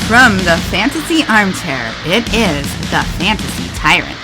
From the Fantasy Armchair, it is the Fantasy TyRant.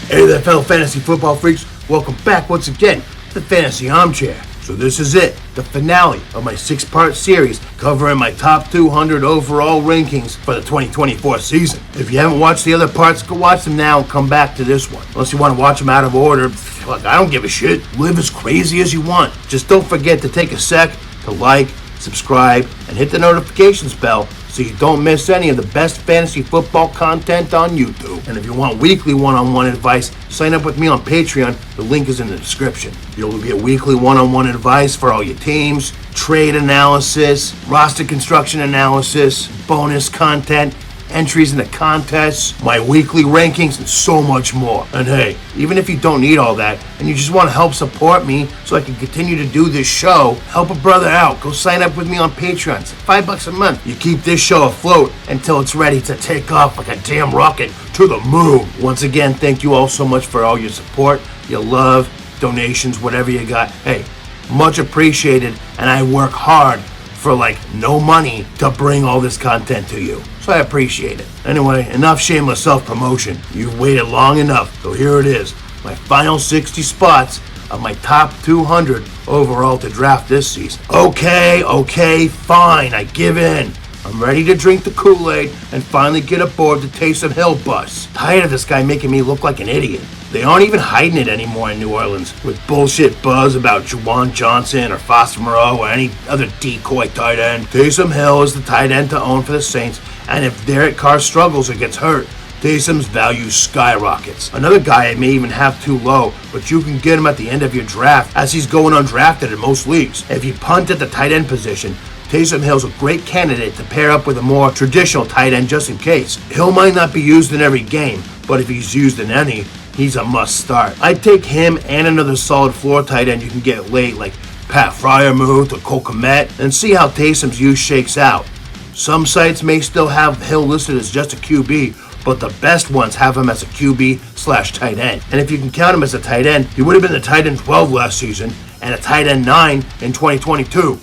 Hey there, fellow fantasy football freaks. Welcome back once again to the Fantasy Armchair. So this is it, the finale of my 6-part series covering my top 200 overall rankings for the 2024 season. If you haven't watched the other parts, go watch them now and come back to this one. Unless you want to watch them out of order, look, I don't give a shit. Live as crazy as you want. Just don't forget to take a sec to like, subscribe, and hit the notifications bell so you don't miss any of the best fantasy football content on YouTube. And if you want weekly one-on-one advice, sign up with me on Patreon. The link is in the description. You'll get weekly one-on-one advice for all your teams, trade analysis, roster construction analysis, bonus content, entries into contests, my weekly rankings, and so much more. And hey, even if you don't need all that and you just want to help support me so I can continue to do this show, help a brother out. Go sign up with me on Patreon. It's $5 a month. You keep this show afloat until it's ready to take off like a damn rocket to the moon. Once again, thank you all so much for all your support, your love, donations, whatever you got. Hey, much appreciated, and I work hard for no money to bring all this content to you. So I appreciate it. Anyway, enough shameless self-promotion. You've waited long enough, so here it is. My final 60 spots of my top 200 overall to draft this season. Okay, fine, I give in. I'm ready to drink the Kool-Aid and finally get aboard the Taysom Hill bus. Tired of this guy making me look like an idiot. They aren't even hiding it anymore in New Orleans with bullshit buzz about Juwan Johnson or Foster Moreau or any other decoy tight end. Taysom Hill is the tight end to own for the Saints, and if Derek Carr struggles or gets hurt, Taysom's value skyrockets. Another guy I may even have too low, but you can get him at the end of your draft as he's going undrafted in most leagues. If you punt at the tight end position, Taysom Hill's a great candidate to pair up with a more traditional tight end just in case. Hill might not be used in every game, but if he's used in any, he's a must start. I'd take him and another solid floor tight end you can get late like Pat Freiermuth or Cole Kmet and see how Taysom's use shakes out. Some sites may still have Hill listed as just a QB, but the best ones have him as a QB/tight end. And if you can count him as a tight end, he would have been the tight end 12 last season and a tight end 9 in 2022.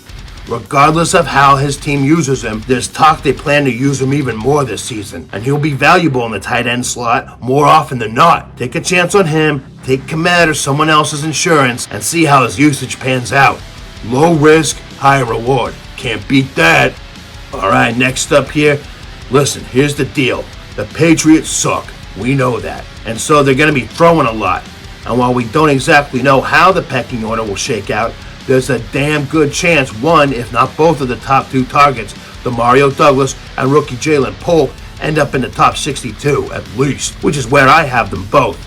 Regardless of how his team uses him, there's talk they plan to use him even more this season, and he'll be valuable in the tight end slot more often than not. Take a chance on him, take Kmet or someone else's insurance, and see how his usage pans out. Low risk, high reward. Can't beat that. Alright, next up here, listen, here's the deal. The Patriots suck. We know that. And so they're going to be throwing a lot. And while we don't exactly know how the pecking order will shake out, there's a damn good chance one, if not both of the top 2 targets, Demario and rookie Jalen Polk, end up in the top 62 at least, which is where I have them both.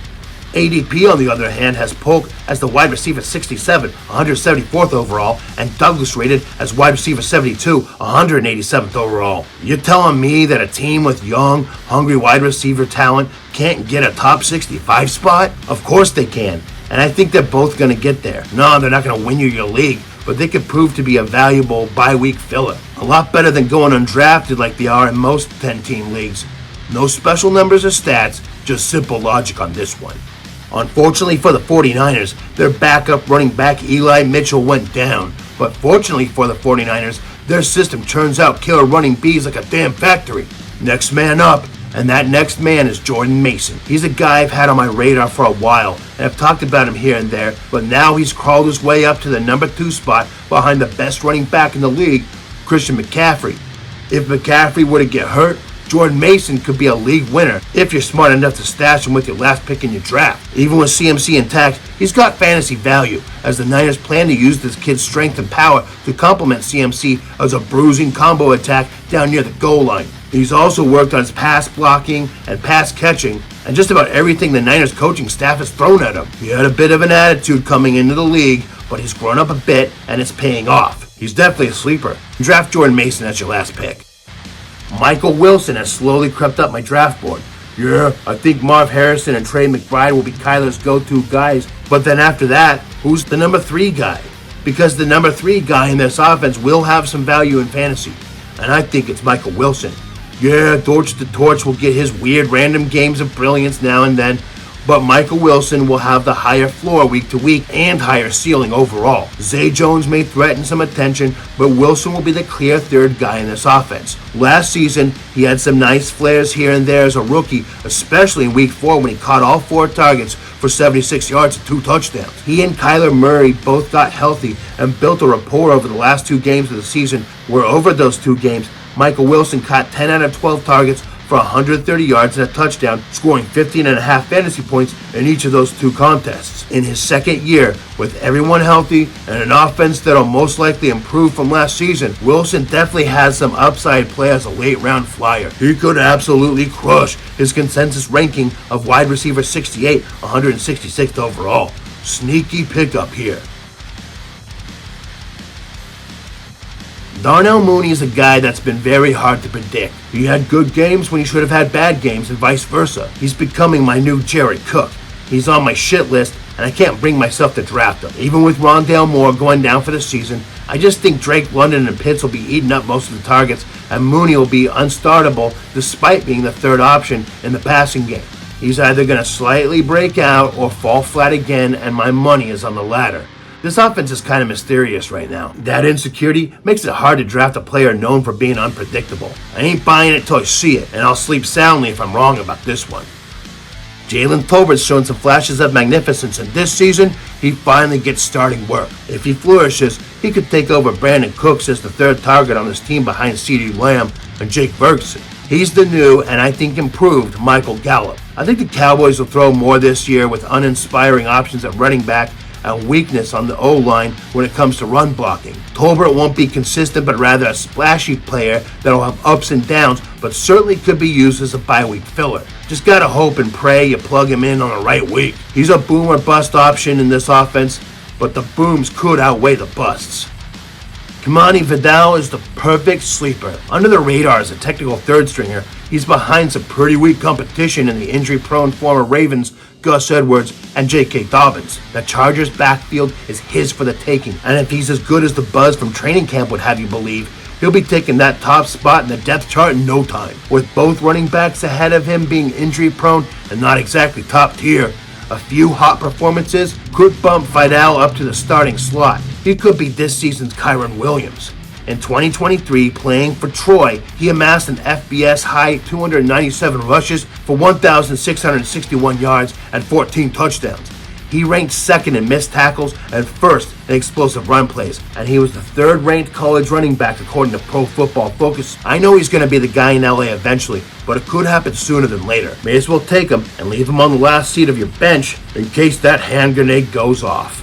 ADP, on the other hand, has Polk as the wide receiver 67, 174th overall, and Douglas rated as wide receiver 72, 187th overall. You're telling me that a team with young, hungry wide receiver talent can't get a top 65 spot? Of course they can. And I think they're both going to get there. No, they're not going to win you your league, but they could prove to be a valuable bye-week filler. A lot better than going undrafted like they are in most 10-team leagues. No special numbers or stats, just simple logic on this one. Unfortunately for the 49ers, their backup running back Eli Mitchell went down. But fortunately for the 49ers, their system turns out killer running bees like a damn factory. Next man up. And that next man is Jordan Mason. He's a guy I've had on my radar for a while, and I've talked about him here and there, but now he's crawled his way up to the number 2 spot behind the best running back in the league, Christian McCaffrey. If McCaffrey were to get hurt, Jordan Mason could be a league winner if you're smart enough to stash him with your last pick in your draft. Even with CMC intact, he's got fantasy value, as the Niners plan to use this kid's strength and power to complement CMC as a bruising combo attack down near the goal line. He's also worked on his pass blocking and pass catching and just about everything the Niners coaching staff has thrown at him. He had a bit of an attitude coming into the league, but he's grown up a bit and it's paying off. He's definitely a sleeper. Draft Jordan Mason as your last pick. Michael Wilson has slowly crept up my draft board. Yeah, I think Marv Harrison and Trey McBride will be Kyler's go-to guys, but then after that, who's the number 3 guy? Because the number 3 guy in this offense will have some value in fantasy, and I think it's Michael Wilson. Yeah, Dorch the Torch will get his weird random games of brilliance now and then, But Michael Wilson will have the higher floor week to week and higher ceiling overall. Zay Jones may threaten some attention, but Wilson will be the clear third guy in this offense. Last season, he had some nice flares here and there as a rookie, especially in week 4 when he caught all 4 targets for 76 yards and 2 touchdowns. He and Kyler Murray both got healthy and built a rapport over the last 2 games of the season, where over those 2 games, Michael Wilson caught 10 out of 12 targets for 130 yards and a touchdown, scoring 15.5 fantasy points in each of those 2 contests. In his second year, with everyone healthy and an offense that'll most likely improve from last season, Wilson definitely has some upside play as a late-round flyer. He could absolutely crush his consensus ranking of wide receiver 68, 166th overall. Sneaky pickup here. Darnell Mooney is a guy that's been very hard to predict. He had good games when he should have had bad games and vice versa. He's becoming my new Jared Cook. He's on my shit list and I can't bring myself to draft him. Even with Rondale Moore going down for the season, I just think Drake London and Pitts will be eating up most of the targets and Mooney will be unstartable despite being the third option in the passing game. He's either going to slightly break out or fall flat again, and my money is on the latter. This offense is kind of mysterious right now. That insecurity makes it hard to draft a player known for being unpredictable. I ain't buying it till I see it, and I'll sleep soundly if I'm wrong about this one. Jalen Tolbert's shown some flashes of magnificence, and this season, he finally gets starting work. If he flourishes, he could take over Brandon Cooks as the third target on this team behind CeeDee Lamb and Jake Ferguson. He's the new, and I think improved, Michael Gallup. I think the Cowboys will throw more this year with uninspiring options at running back and weakness on the O-line when it comes to run blocking. Tolbert won't be consistent, but rather a splashy player that'll have ups and downs, but certainly could be used as a bye-week filler. Just gotta hope and pray you plug him in on the right week. He's a boom or bust option in this offense, but the booms could outweigh the busts. Kimani Vidal is the perfect sleeper. Under the radar as a technical third stringer, he's behind some pretty weak competition in the injury-prone former Ravens, Gus Edwards, and J.K. Dobbins. The Chargers' backfield is his for the taking, and if he's as good as the buzz from training camp would have you believe, he'll be taking that top spot in the depth chart in no time. With both running backs ahead of him being injury-prone and not exactly top tier, a few hot performances could bump Vidal up to the starting slot. He could be this season's Kyren Williams. In 2023, playing for Troy, he amassed an FBS high 297 rushes for 1,661 yards and 14 touchdowns. He ranked second in missed tackles and first in explosive run plays, and he was the third-ranked college running back according to Pro Football Focus. I know he's going to be the guy in LA eventually, but it could happen sooner than later. May as well take him and leave him on the last seat of your bench in case that hand grenade goes off.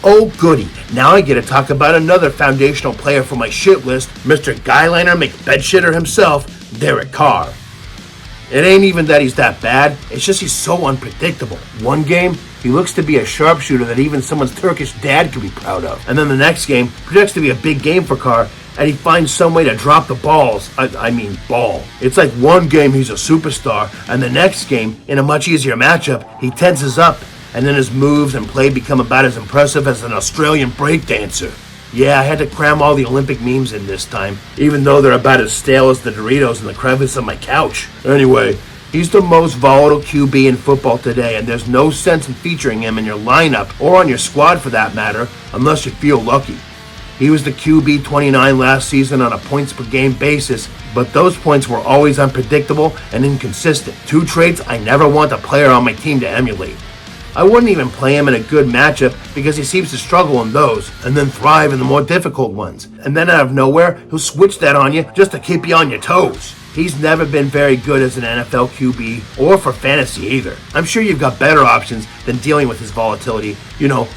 Oh goody, now I get to talk about another foundational player for my shit list, Mr. Guyliner McBedshitter himself, Derek Carr. It ain't even that he's that bad, it's just he's so unpredictable. One game, he looks to be a sharpshooter that even someone's Turkish dad could be proud of. And then the next game projects to be a big game for Carr, and he finds some way to drop the balls. I mean ball. It's like one game he's a superstar, and the next game, in a much easier matchup, he tenses up, and then his moves and play become about as impressive as an Australian breakdancer. Yeah, I had to cram all the Olympic memes in this time, even though they're about as stale as the Doritos in the crevice of my couch. Anyway, he's the most volatile QB in football today, and there's no sense in featuring him in your lineup, or on your squad for that matter, unless you feel lucky. He was the QB 29 last season on a points-per-game basis, but those points were always unpredictable and inconsistent. 2 traits I never want a player on my team to emulate. I wouldn't even play him in a good matchup because he seems to struggle in those and then thrive in the more difficult ones. And then out of nowhere, he'll switch that on you just to keep you on your toes. He's never been very good as an NFL QB or for fantasy either. I'm sure you've got better options than dealing with his volatility,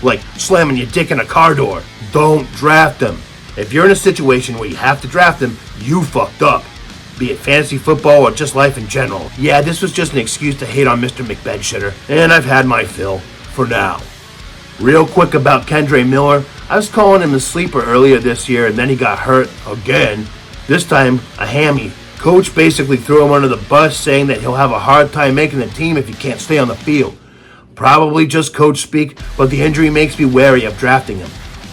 like slamming your dick in a car door. Don't draft him. If you're in a situation where you have to draft him, you fucked up. Be it fantasy football or just life in general. Yeah, this was just an excuse to hate on Mr. McBedshitter, and I've had my fill, for now. Real quick about Kendre Miller, I was calling him a sleeper earlier this year, and then he got hurt again. This time, a hammy. Coach basically threw him under the bus, saying that he'll have a hard time making the team if he can't stay on the field. Probably just coach speak, but the injury makes me wary of drafting him.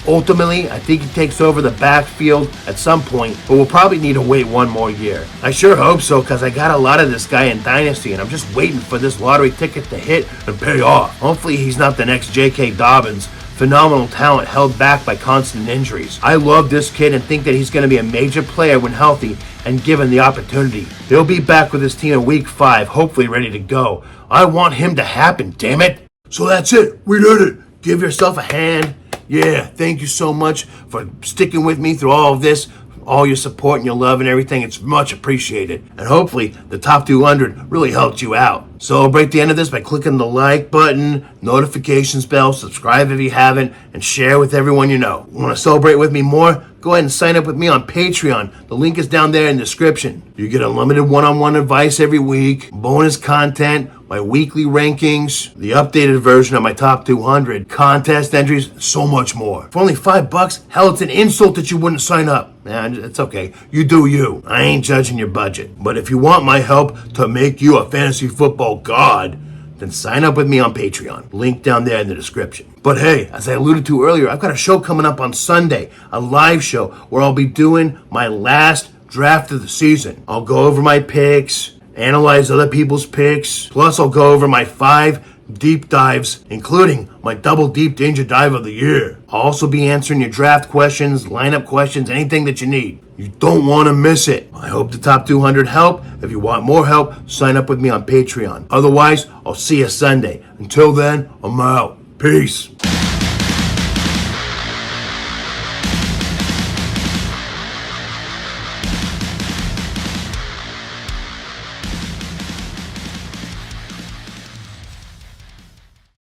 Ultimately, I think he takes over the backfield at some point, but we'll probably need to wait one more year. I sure hope so, because I got a lot of this guy in Dynasty, and I'm just waiting for this lottery ticket to hit and pay off. Hopefully he's not the next J.K. Dobbins. Phenomenal talent held back by constant injuries. I love this kid and think that he's going to be a major player when healthy and given the opportunity. He'll be back with his team in week 5, hopefully ready to go. I want him to happen, damn it. So that's it. We did it. Give yourself a hand. Yeah, thank you so much for sticking with me through all of this, all your support and your love and everything. It's much appreciated. And hopefully the top 200 really helped you out. Celebrate the end of this by clicking the like button, notifications bell, subscribe if you haven't, and share with everyone you know. Want to celebrate with me more? Go ahead and sign up with me on Patreon. The link is down there in the description. You get unlimited one-on-one advice every week, bonus content, my weekly rankings, the updated version of my top 200, contest entries, so much more. For only $5, hell, it's an insult that you wouldn't sign up. It's okay. You do you. I ain't judging your budget. But if you want my help to make you a fantasy football god, then sign up with me on Patreon. Link down there in the description. But hey, as I alluded to earlier, I've got a show coming up on Sunday, a live show where I'll be doing my last draft of the season. I'll go over my picks, analyze other people's picks, plus I'll go over my 5 deep dives, including my double deep danger dive of the year. I'll also be answering your draft questions, lineup questions, anything that you need. You don't want to miss it. I hope the top 200 help. If you want more help, sign up with me on Patreon. Otherwise, I'll see you Sunday. Until then, I'm out. Peace.